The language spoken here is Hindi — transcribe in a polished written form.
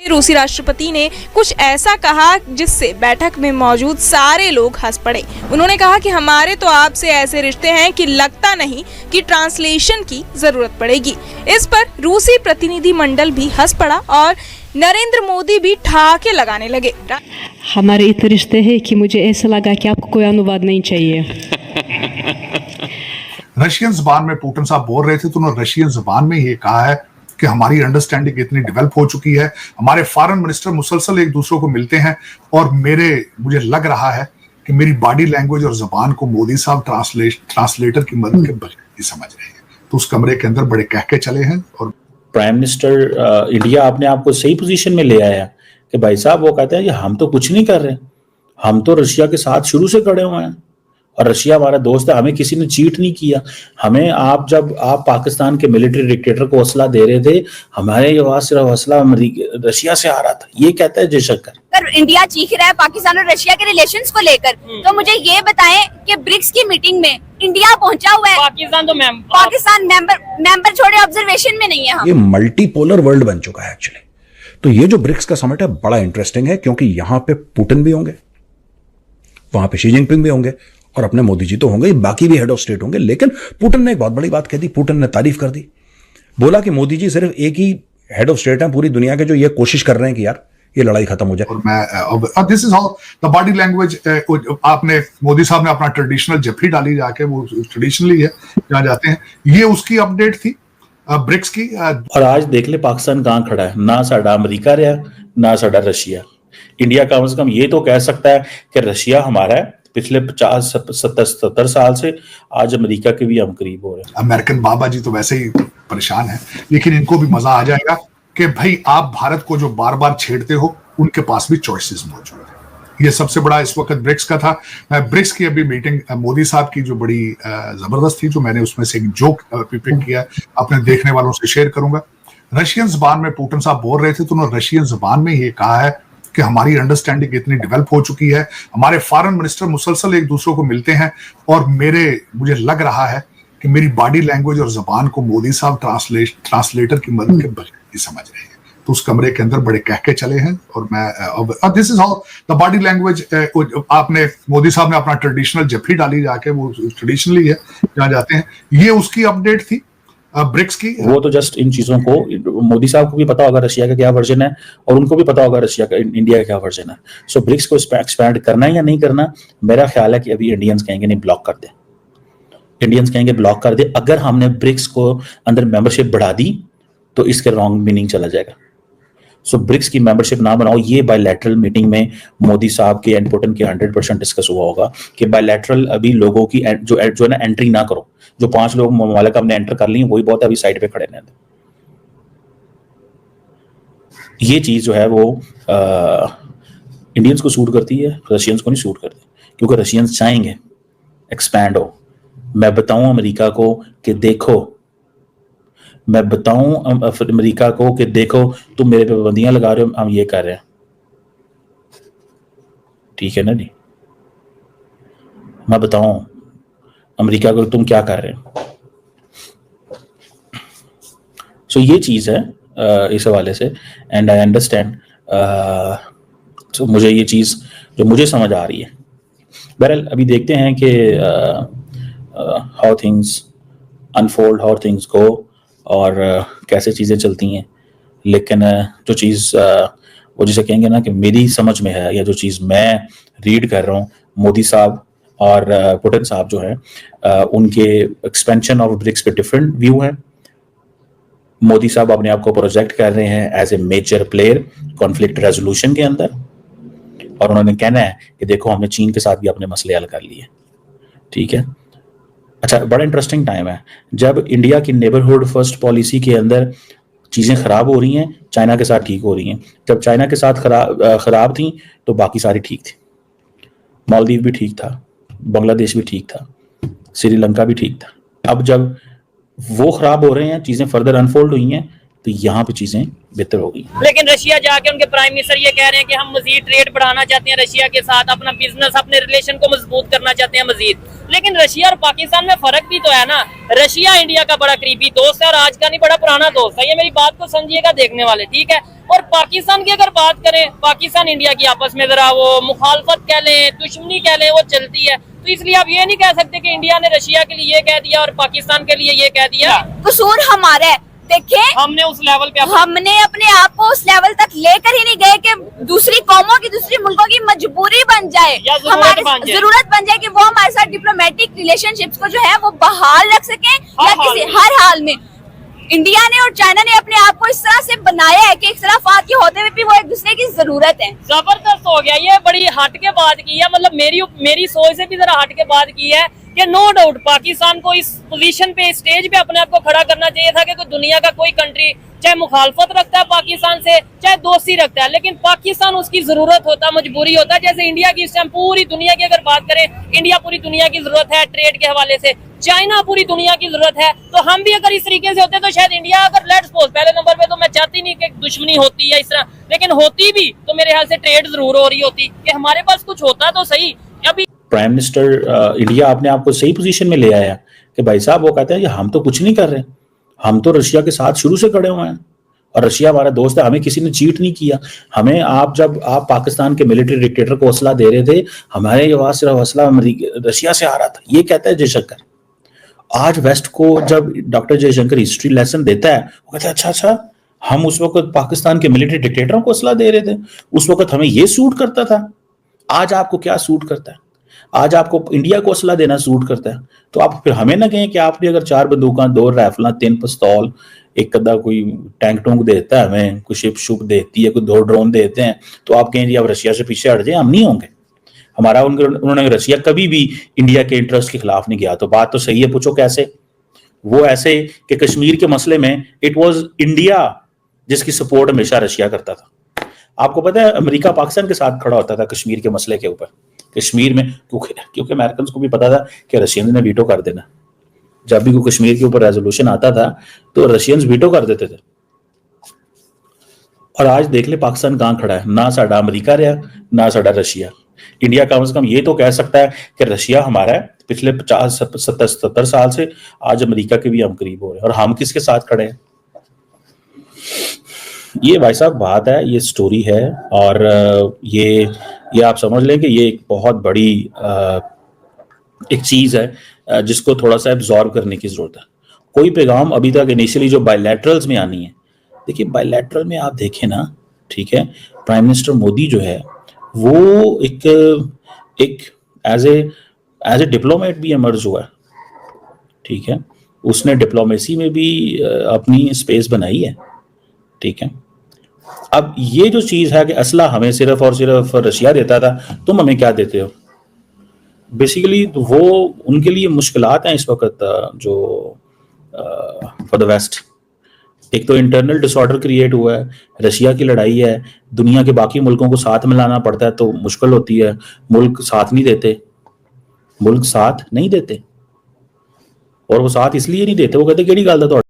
रूसी राष्ट्रपति ने कुछ ऐसा कहा जिससे बैठक में मौजूद सारे लोग हंस पड़े। उन्होंने कहा कि हमारे तो आपसे ऐसे रिश्ते हैं कि लगता नहीं कि ट्रांसलेशन की जरूरत पड़ेगी। इस पर रूसी प्रतिनिधि मंडल भी हंस पड़ा और नरेंद्र मोदी भी ठहाके लगाने लगे। हमारे इतने रिश्ते हैं कि मुझे ऐसा लगा कि आपको कोई अनुवाद नहीं चाहिए। रशियन जबान में पुतिन साहब बोल रहे थे तो उन्होंने रशियन जबान में ये कहा है कि हमारी अंडरस्टैंडिंग इतनी डेवलप हो चुकी है, हमारे फॉरेन मिनिस्टर मुसलसल एक दूसरे को मिलते हैं और मुझे लग रहा है कि मेरी बॉडी लैंग्वेज और जबान को मोदी साहब ट्रांसलेटर की मदद के बगैर ही समझ रहे हैं। तो उस कमरे के अंदर बड़े कहके चले हैं और प्राइम मिनिस्टर इंडिया अपने आप को सही पोजीशन में ले आया कि भाई साहब वो कहते हैं कि हम तो कुछ नहीं कर रहे, हम तो रशिया के साथ शुरू से खड़े हुए हैं और रशिया हमारा दोस्त है, हमें किसी ने चीट नहीं किया। हमें जब आप पाकिस्तान के मिलिट्री डिक्टेटर को हौसला दे रहे थे, हमारे ये सिर्फ हौसला रशिया से आ रहा था, ये कहता है जयशंकर। इंडिया चीख रहा है पाकिस्तान और रशिया के रिलेशंस को लेकर, तो मुझे ये बताएं कि ब्रिक्स की मीटिंग में इंडिया पहुंचा हुआ है, पाकिस्तान मेंबर छोड़े ऑब्जर्वेशन में नहीं है। ये मल्टीपोलर वर्ल्ड बन चुका है एक्चुअली। तो ये जो ब्रिक्स का समिट है बड़ा इंटरेस्टिंग है क्योंकि यहां पे पुतिन भी होंगे, वहां पे शी जिनपिंग भी होंगे और अपने मोदी जी तो होंगे, बाकी भी हेड ऑफ स्टेट होंगे। लेकिन पुतिन ने एक बहुत बड़ी बात कह दी, पुतिन ने तारीफ कर दी, बोला कि मोदी जी सिर्फ एक ही हेड ऑफ स्टेट हैं पूरी दुनिया के जो ये कोशिश कर रहे हैं कि यार ये लड़ाई खत्म हो जाए। और मैं this is how the body language. आपने मोदी साहब ने अपना ट्रेडिशनल जफरी डाली जाके, वो ट्रेडिशनली है जहां जाते हैं, ये उसकी अपडेट थी ब्रिक्स की। और आज देख ले पाकिस्तान कहां खड़ा है, ना साडा अमेरिका रहा ना साडा रशिया। इंडिया कम से कम ये तो कह सकता है कि रशिया हमारा है, पिछले 50-70 साल से आज अमेरिका के भी हम करीब हो रहे हैं। अमेरिकन बाबा जी तो वैसे ही परेशान है, लेकिन इनको भी मजा आ जाएगा कि भाई आप भारत को जो बार बार छेड़ते हो उनके पास भी चॉइसेस मौजूद है। ये सबसे बड़ा इस वक्त ब्रिक्स का था। ब्रिक्स की अभी मीटिंग मोदी साहब की जो बड़ी जबरदस्त थी, जो मैंने उसमें से एक जोक पिक किया अपने देखने वालों से शेयर करूंगा। रशियन जबान में पुतिन साहब बोल रहे थे तो उन्होंने रशियन जबान में ये कहा है कि हमारी अंडरस्टैंडिंग इतनी डेवलप हो चुकी है, हमारे फॉरेन मिनिस्टर मुसलसल एक दूसरे को मिलते हैं और मुझे लग रहा है कि मेरी बॉडी लैंग्वेज और जबान को मोदी साहब ट्रांसलेटर की मदद के बगैर ही समझ रहे हैं। तो उस कमरे के अंदर बड़े कहके चले हैं और मैं this is how the body language. आपने मोदी साहब ने अपना ट्रेडिशनल जफरी डाली जाके, वो ट्रेडिशनली है जहां जाते हैं, ये उसकी अपडेट थी ब्रिक्स की। वो तो जस्ट इन चीजों को मोदी साहब को भी पता होगा रशिया का क्या वर्जन है और उनको भी पता होगा रशिया का इंडिया का क्या वर्जन है। सो ब्रिक्स को एक्सपैंड करना है या नहीं करना, मेरा ख्याल है कि अभी इंडियंस कहेंगे नहीं, ब्लॉक कर दे। इंडियंस कहेंगे ब्लॉक कर दे। अगर हमने ब्रिक्स को अंदर मेंबरशिप बढ़ा दी तो इसके रॉन्ग मीनिंग चला जाएगा। सो ब्रिक्स की मेंबरशिप ना बनाओ। ये बायलैटरल मीटिंग में मोदी साहब के एंड पुतिन के 100% डिस्कस हुआ होगा कि बायलैटरल अभी लोगों की जो है ना एंट्री ना करो। जो 5 लोग ममालिक हमने एंटर कर लिए वही बहुत अभी साइड पे खड़े रहते। ये चीज जो है वो इंडियंस को सूट करती है, रशियंस को नहीं सूट करती, क्योंकि रशियंस चाहेंगे एक्सपैंड हो। मैं बताऊं अमेरिका को कि देखो, मैं बताऊं अमेरिका को कि देखो तुम मेरे पे पाबंदियां लगा रहे हो, हम ये कर रहे हैं, ठीक है ना जी। मैं बताऊं अमेरिका को तुम क्या कर रहे हो। सो ये चीज है इस हवाले से। And I understand. तो मुझे ये चीज जो मुझे समझ आ रही है, बहरहाल अभी देखते हैं कि how things unfold, how things go और कैसे चीज़ें चलती हैं। लेकिन जो चीज़ वो जिसे कहेंगे ना कि मेरी समझ में है, या जो चीज़ मैं रीड कर रहा हूँ, मोदी साहब और पुतिन साहब जो है उनके एक्सपेंशन ऑफ ब्रिक्स पे डिफरेंट व्यू है। मोदी साहब अपने आप को प्रोजेक्ट कर रहे हैं as a major player conflict resolution के अंदर, और उन्होंने कहना है कि देखो हमने चीन के साथ भी अपने मसले हल कर लिए, ठीक है। अच्छा, बड़ा इंटरेस्टिंग टाइम है जब इंडिया की नेबरहुड फर्स्ट पॉलिसी के अंदर चीज़ें ख़राब हो रही हैं, चाइना के साथ ठीक हो रही हैं। जब चाइना के साथ ख़राब थी तो बाकी सारी ठीक थी। मालदीव भी ठीक था, बांग्लादेश भी ठीक था, श्रीलंका भी ठीक था। अब जब वो ख़राब हो रहे हैं, चीज़ें फर्दर अनफोल्ड हुई हैं, तो यहाँ पे चीजें बेहतर होगी। लेकिन रशिया जाके उनके प्राइम मिनिस्टर ये कह रहे हैं कि हम मजीद ट्रेड बढ़ाना चाहते हैं रशिया के साथ, अपना बिजनेस, अपने रिलेशन को मजबूत करना चाहते हैं मजीद। लेकिन रशिया और पाकिस्तान में फर्क भी तो है ना। रशिया इंडिया का बड़ा करीबी दोस्त है और आज का नहीं, बड़ा पुराना दोस्त है। ये मेरी बात को समझिएगा देखने वाले, ठीक है। और पाकिस्तान की अगर बात करें, पाकिस्तान इंडिया की आपस में जरा वो मुखालफत कह लें, दुश्मनी कह लें, वो चलती है। तो इसलिए आप ये नहीं कह सकते कि इंडिया ने रशिया के लिए ये कह दिया और पाकिस्तान के लिए ये कह दिया। कसूर हमारा है। देखें, हमने उस लेवल पे हमने अपने आप को उस लेवल तक लेकर ही नहीं गए कि दूसरी कौमों की, दूसरी मुल्कों की मजबूरी बन जाए, हमारी जरूरत बन जाए कि वो हमारे साथ डिप्लोमेटिक रिलेशनशिप्स को जो है वो बहाल रख सके, या किसी हर हाल में। इंडिया ने और चाइना ने अपने आप को इस तरह से बनाया है कि इख्तिलाफात के होते हुए भी वो एक दूसरे की जरूरत है। जबरदस्त हो गया, ये बड़ी हट के बात की है, मतलब मेरी सोच से भी जरा हट के बात की है कि नो डाउट पाकिस्तान को इस पोजीशन पे, स्टेज पे अपने आप को खड़ा करना चाहिए था कि कोई दुनिया का कोई कंट्री चाहे मुखालफत रखता है पाकिस्तान से, चाहे दोस्ती रखता है, लेकिन पाकिस्तान उसकी जरूरत होता, मजबूरी होता। जैसे इंडिया की इस टाइम पूरी दुनिया की अगर बात करें, इंडिया पूरी दुनिया की जरूरत है ट्रेड के हवाले से, चाइना पूरी दुनिया की जरूरत है। तो हम भी अगर इस तरीके से होते तो शायद इंडिया अगर लेट्स सपोज पहले नंबर पे, तो मैं चाहती नहीं कि दुश्मनी होती है इस तरह, लेकिन होती भी तो मेरे ख्याल से ट्रेड जरूर हो रही होती कि हमारे पास कुछ होता तो सही। अभी प्राइम मिनिस्टर इंडिया अपने आप को सही पोजीशन में ले आया कि भाई साहब वो कहते हैं कि हम तो कुछ नहीं कर रहे, हम तो रशिया के साथ शुरू से खड़े हुए हैं और रशिया हमारा दोस्त है, हमें किसी ने चीट नहीं किया। हमें जब आप पाकिस्तान के मिलिट्री डिक्टेटर को हौसला दे रहे थे, हमारे ये सिर्फ हौसला रशिया से आ रहा था, ये कहता है जयशंकर। आज वेस्ट को जब डॉक्टर जयशंकर हिस्ट्री लेसन देता है, वो कहता है अच्छा हम उस वक्त पाकिस्तान के मिलिट्री डिक्टेटरों को हौसला दे रहे थे, उस वक्त हमें ये सूट करता था। आज आपको क्या सूट करता है? आज आपको इंडिया को हौसला देना सूट करता है। तो आप फिर हमें ना कहें कि आपने अगर 4 बंदूकां, 2 राइफल, 3 पिस्तौल, एक अद्धा कोई टैंक टूंक देता है हमें, कोई शिप शुप देती है, कोई 2 ड्रोन देते हैं, तो आप कहें जी आप रशिया से पीछे हट जाए। हम नहीं होंगे। हमारा उन्होंने रशिया कभी भी इंडिया के इंटरेस्ट के खिलाफ नहीं गया। तो बात तो सही है, पूछो कैसे? वो ऐसे कि कश्मीर के मसले में इट वाज इंडिया जिसकी सपोर्ट हमेशा रशिया करता था। आपको पता है अमेरिका पाकिस्तान के साथ खड़ा होता था कश्मीर के मसले के ऊपर। कश्मीर में क्योंकि अमेरिकन को भी पता था कि रशियन ने वीटो कर देना। जब भी कोई कश्मीर के ऊपर रेजोल्यूशन आता था तो रशियंस वीटो कर देते थे। और आज देख ले पाकिस्तान कहां खड़ा है, ना साडा अमेरिका रहा, ना साडा रशिया। इंडिया कम से कम ये तो कह सकता है कि रशिया हमारा है पिछले 50-70 साल से, आज अमेरिका के भी हम करीब हो रहे हैं। और हम किसके साथ खड़े हैं? ये भाई साहब बात है, ये स्टोरी है। और ये आप समझ लें कि ये एक बहुत बड़ी एक चीज है जिसको थोड़ा सा एब्जॉर्ब करने की जरूरत है। कोई पैगाम अभी तक इनिशियली जो बायलैटरल्स में आनी है, देखिए बायलैटरल में आप देखें ना, ठीक है, प्राइम मिनिस्टर मोदी जो है वो एक एज ए डिप्लोमेट भी इमर्ज हुआ है, ठीक है। उसने डिप्लोमेसी में भी अपनी स्पेस बनाई है, ठीक है। अब ये जो चीज है कि असला हमें सिर्फ और सिर्फ रशिया देता था, तुम हमें क्या देते हो, बेसिकली वो उनके लिए मुश्किलात हैं इस वक्त जो फॉर द वेस्ट। एक तो इंटरनल डिसऑर्डर क्रिएट हुआ है, रशिया की लड़ाई है, दुनिया के बाकी मुल्कों को साथ मिलाना पड़ता है तो मुश्किल होती है। मुल्क साथ नहीं देते, और वो साथ इसलिए नहीं देते, वो कहते केड़ी गल दा